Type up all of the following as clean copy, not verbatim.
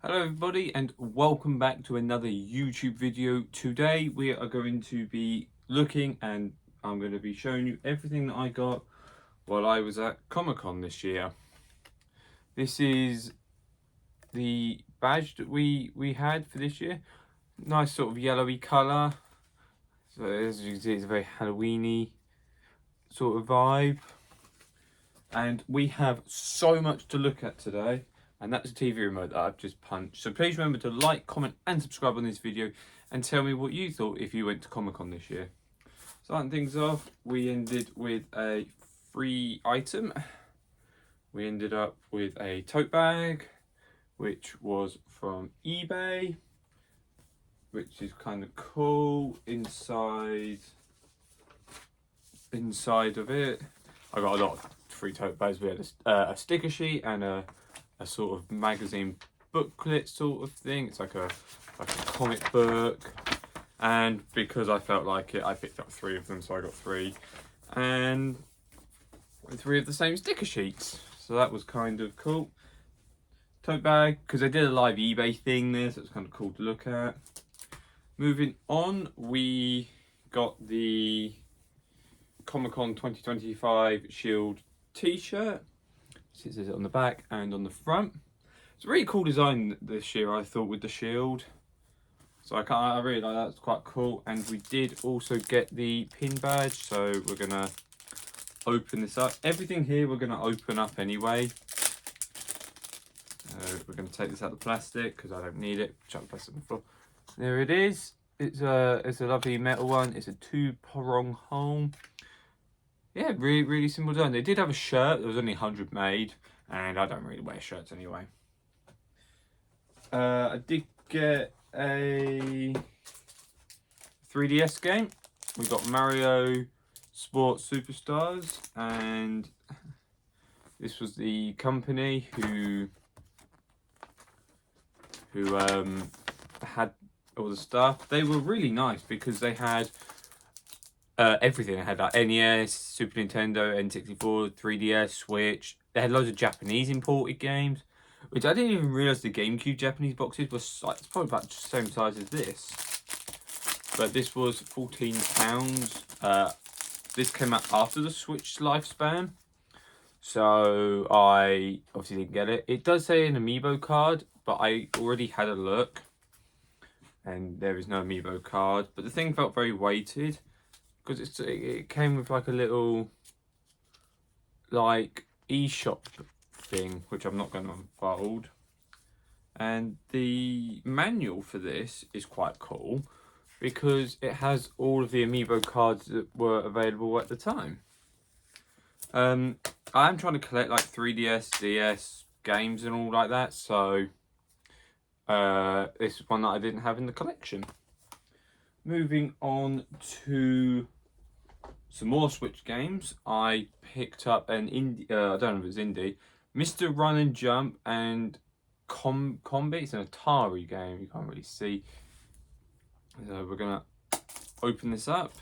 Hello everybody and welcome back to another YouTube video. Today we are going to be looking and I'm going to be showing you everything that I got while I was at Comic-Con this year. This is the badge that we had for this year. Nice sort of yellowy colour. So as you can see, it's a very Halloween-y sort of vibe. And we have so much to look at today. And that's a TV remote that I've just punched. So please remember to like, comment and subscribe on this video and tell me what you thought if you went to Comic-Con this year. Starting things off, we ended with a free item. We ended up with a tote bag, which was from eBay, which is kind of cool. Inside of it, I got a lot of free tote bags. We had a sticker sheet and a sort of magazine booklet sort of thing. It's like a comic book, and because I felt like it, I picked up 3 of them, so I got 3, and 3 of the same sticker sheets. So that was kind of cool. Tote bag, because I did a live eBay thing there, so it's kind of cool to look at. Moving on, we got the Comic-Con 2025 Shield t-shirt. It says it on the back and on the front. It's a really cool design this year, I thought, with the shield. So I really like that. It's quite cool. And we did also get the pin badge. So we're gonna open this up. Everything here we're gonna open up anyway. We're gonna take this out of the plastic because I don't need it. Chuck the plastic on the floor. There it is. It's a lovely metal one. It's a 2-prong hole. Yeah, really simple design. They did have a shirt. There was only 100 made, and I don't really wear shirts anyway. I did get a 3DS game. We got Mario Sports Superstars, and this was the company who had all the stuff. They were really nice because they had everything. They had like NES, Super Nintendo, N64, 3DS, Switch. They had loads of Japanese imported games, which I didn't even realise the GameCube Japanese boxes was like, it's probably about the same size as this. But this was £14. This came out after the Switch lifespan, so I obviously didn't get it. It does say an Amiibo card, but I already had a look, and there is no Amiibo card. But the thing felt very weighted, because it came with like a little like eShop thing, which I'm not going to unfold. And the manual for this is quite cool because it has all of the Amiibo cards that were available at the time. I'm trying to collect like 3DS, DS games and all like that, so this is one that I didn't have in the collection. Moving on to some more Switch games. I picked up an indie, I don't know if it's indie, Mr. Run and Jump and Combi. It's an Atari game, you can't really see. So we're gonna open this up.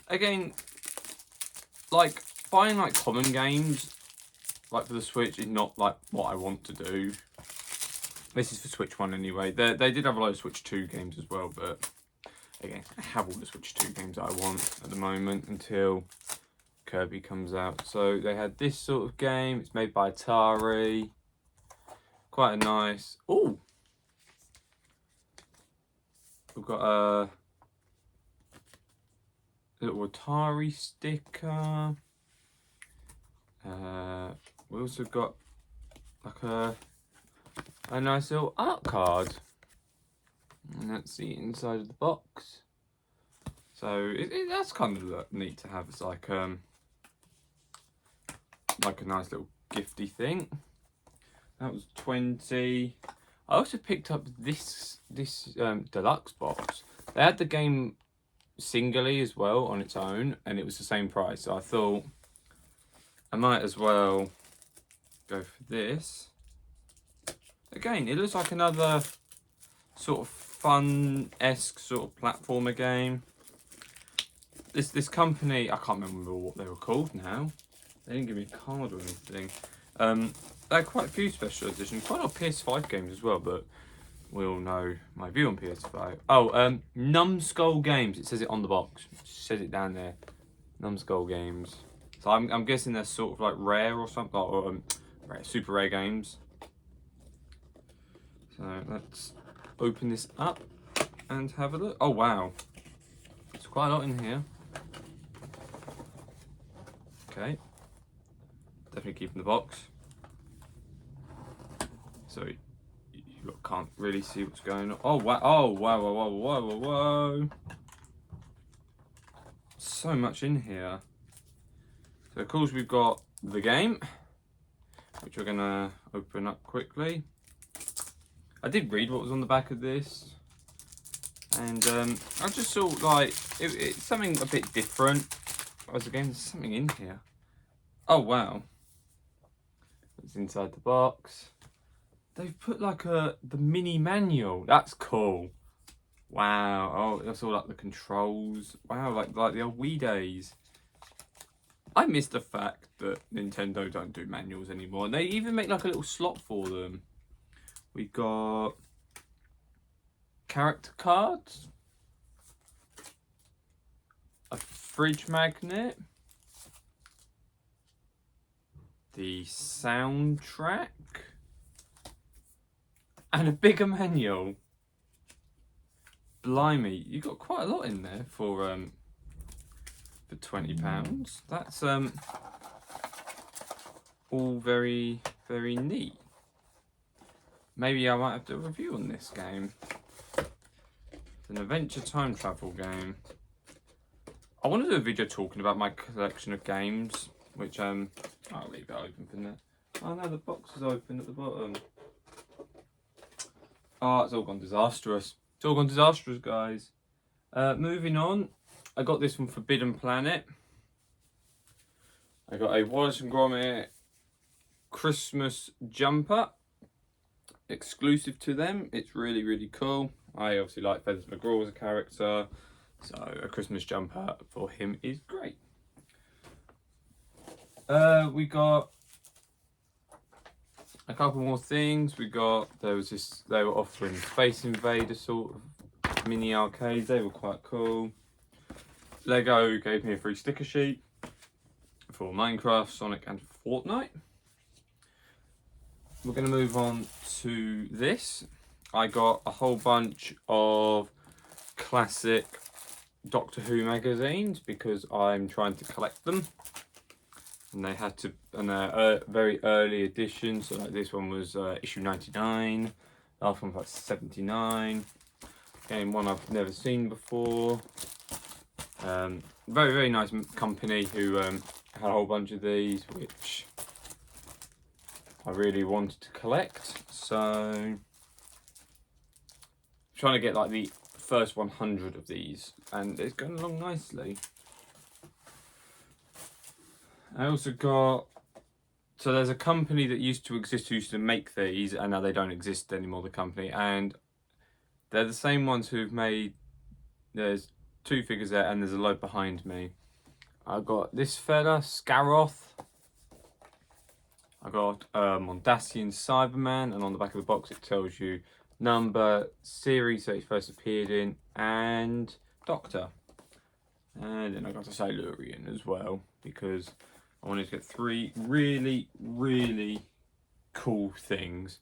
Again, like buying like common games like for the Switch is not like what I want to do. This is for Switch 1 anyway. They did have a lot of Switch 2 games as well, but again, I have all the Switch 2 games that I want at the moment until Kirby comes out. So they had this sort of game. It's made by Atari. Quite a nice. Oh, we've got a little Atari sticker. We also got like a nice little art card. And that's the inside of the box. So that's kind of neat to have. It's like a nice little gifty thing. That was 20. I also picked up this deluxe box. They had the game singly as well on its own, and it was the same price. So I thought I might as well go for this. Again, it looks like another sort of fun-esque sort of platformer game. This company, I can't remember what they were called now. They didn't give me a card or anything. there are quite a few special editions, quite a lot of PS5 games as well, but we all know my view on PS5. Oh, Numbskull Games. It says it on the box. It says it down there. Numbskull Games. So I'm guessing they're sort of like rare or something, or rare, super rare games. So let's open this up and have a look. Oh wow, there's quite a lot in here. Okay, definitely keeping the box. So you can't really see what's going on. Oh wow! Oh wow! Whoa! Whoa! Whoa! Whoa! Whoa! So much in here. So of course we've got the game, which we're gonna open up quickly. I did read what was on the back of this, and I just thought like it's something a bit different. As again, there's something in here. Oh wow! It's inside the box. They've put like the mini manual. That's cool. Wow. Oh, that's all like the controls. Wow, like the old Wii days. I miss the fact that Nintendo don't do manuals anymore. And they even make like a little slot for them. We got character cards, a fridge magnet, the soundtrack, and a bigger manual. Blimey, you got quite a lot in there for £20. That's all very, very neat. Maybe I might have to do a review on this game. It's an adventure time travel game. I want to do a video talking about my collection of games, which I'll leave it open for now. Oh no, the box is open at the bottom. Oh, it's all gone disastrous. It's all gone disastrous, guys. Moving on, I got this from Forbidden Planet. I got a Wallace and Gromit Christmas jumper, exclusive to them. It's really, really cool. I obviously like Feathers McGraw as a character, so a Christmas jumper for him is great. We got a couple more things. They were offering Space Invader sort of mini arcades. They were quite cool. Lego gave me a free sticker sheet for Minecraft, Sonic and Fortnite. We're going to move on to this. I got a whole bunch of classic Doctor Who magazines because I'm trying to collect them. And they had to, and they're very early editions. So like this one was issue 99. The last one was like 79. Again, one I've never seen before. Very, very nice company who had a whole bunch of these, which I really wanted to collect. So I'm trying to get like the first 100 of these, and it's going along nicely. I also got, so there's a company that used to exist who used to make these, and now they don't exist anymore, the company, and they're the same ones who've made, there's 2 figures there and there's a load behind me. I got this fella, Scaroth. I got Mondasian Cyberman, and on the back of the box it tells you number, series that he first appeared in, and Doctor. And then I got a Silurian as well, because I wanted to get 3 really, really cool things.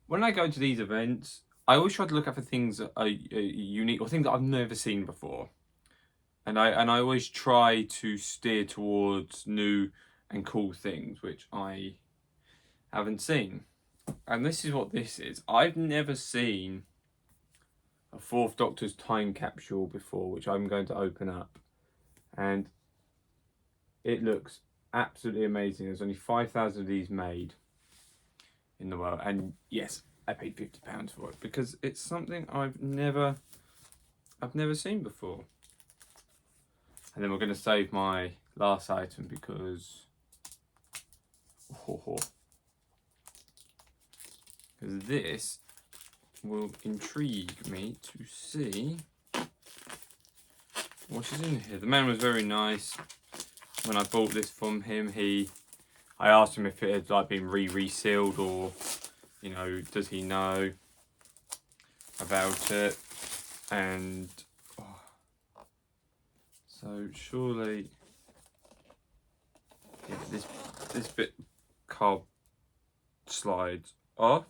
When I go to these events, I always try to look out for things that are unique, or things that I've never seen before. And I always try to steer towards new and cool things, which I haven't seen. And this is what this is. I've never seen a 4th Doctor's time capsule before, which I'm going to open up. And it looks absolutely amazing. There's only 5,000 of these made in the world. And yes, I paid £50 for it because it's something I've never seen before. And then we're going to save my last item because this will intrigue me to see what is in here. The man was very nice. When I bought this from him, I asked him if it had like been resealed, or you know, does he know about it? And so surely, yeah, this bit card slides off.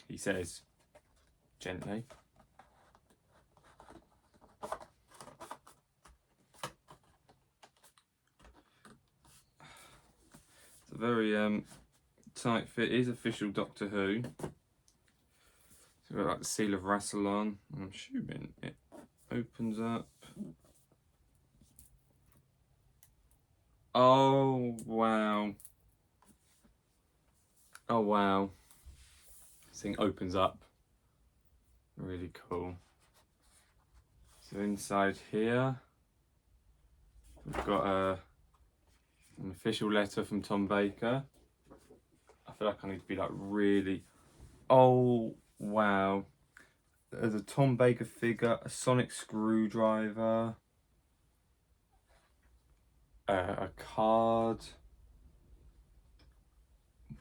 He says gently. It's a very tight fit. It is official Doctor Who. So we've got like the seal of Rassilon. I'm assuming it opens up. Oh wow. Oh wow. This thing opens up. Really cool. So inside here we've got an official letter from Tom Baker. I feel like I need to be like really... Oh wow. There's a Tom Baker figure, a sonic screwdriver, a card.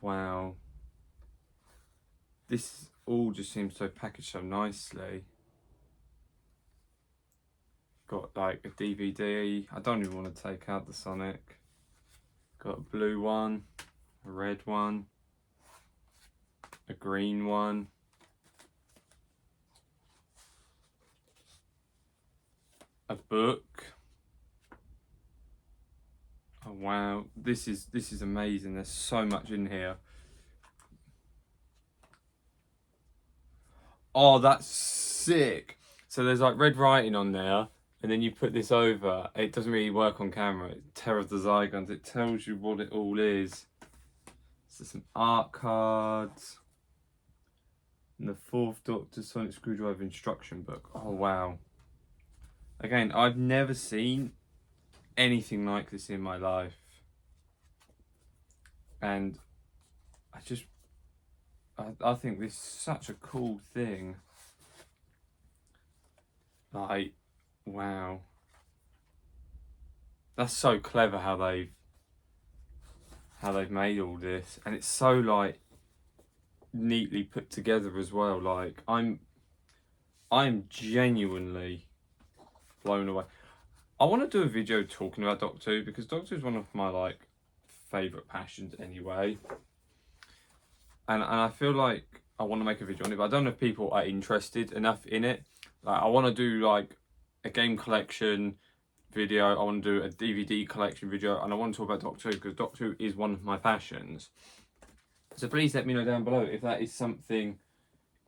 Wow. This all just seems so packaged so nicely. Got like a DVD. I don't even want to take out the Sonic. Got a blue one, a red one, a green one, a book. Oh wow, this is amazing. There's so much in here. Oh, that's sick. So there's like red writing on there, and then you put this over. It doesn't really work on camera. Terror of the Zygons. It tells you what it all is. So some art cards. And the Fourth Doctor Sonic Screwdriver instruction book. Oh wow. Again, I've never seen anything like this in my life. And I think this is such a cool thing. Like, wow. That's so clever how they've made all this, and it's so like neatly put together as well. Like I'm genuinely blown away. I want to do a video talking about Doctor Who, because Doctor Who is one of my like favourite passions anyway. And I feel like I want to make a video on it, but I don't know if people are interested enough in it. Like, I want to do like a game collection video, I want to do a DVD collection video, and I want to talk about Doctor Who, because Doctor Who is one of my passions. So please let me know down below if that is something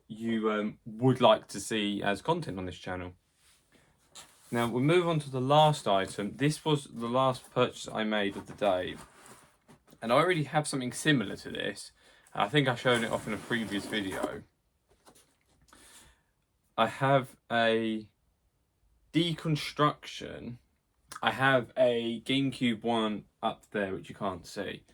you would like to see as content on this channel. Now we'll move on to the last item. This was the last purchase I made of the day, and I already have something similar to this. I think I showed it off in a previous video. I have a deconstruction. I have a GameCube one up there, which you can't see,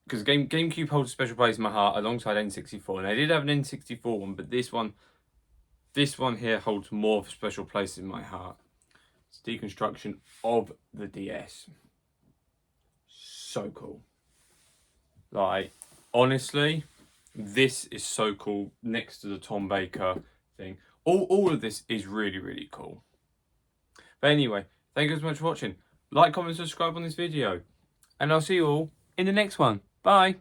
because GameCube holds a special place in my heart alongside N64, and I did have an N64 one, but this one here holds more of a special place in my heart. It's deconstruction of the DS. So cool. Like, honestly, this is so cool next to the Tom Baker thing. All of this is really, really cool. But anyway, thank you so much for watching. Like, comment, subscribe on this video. And I'll see you all in the next one. Bye.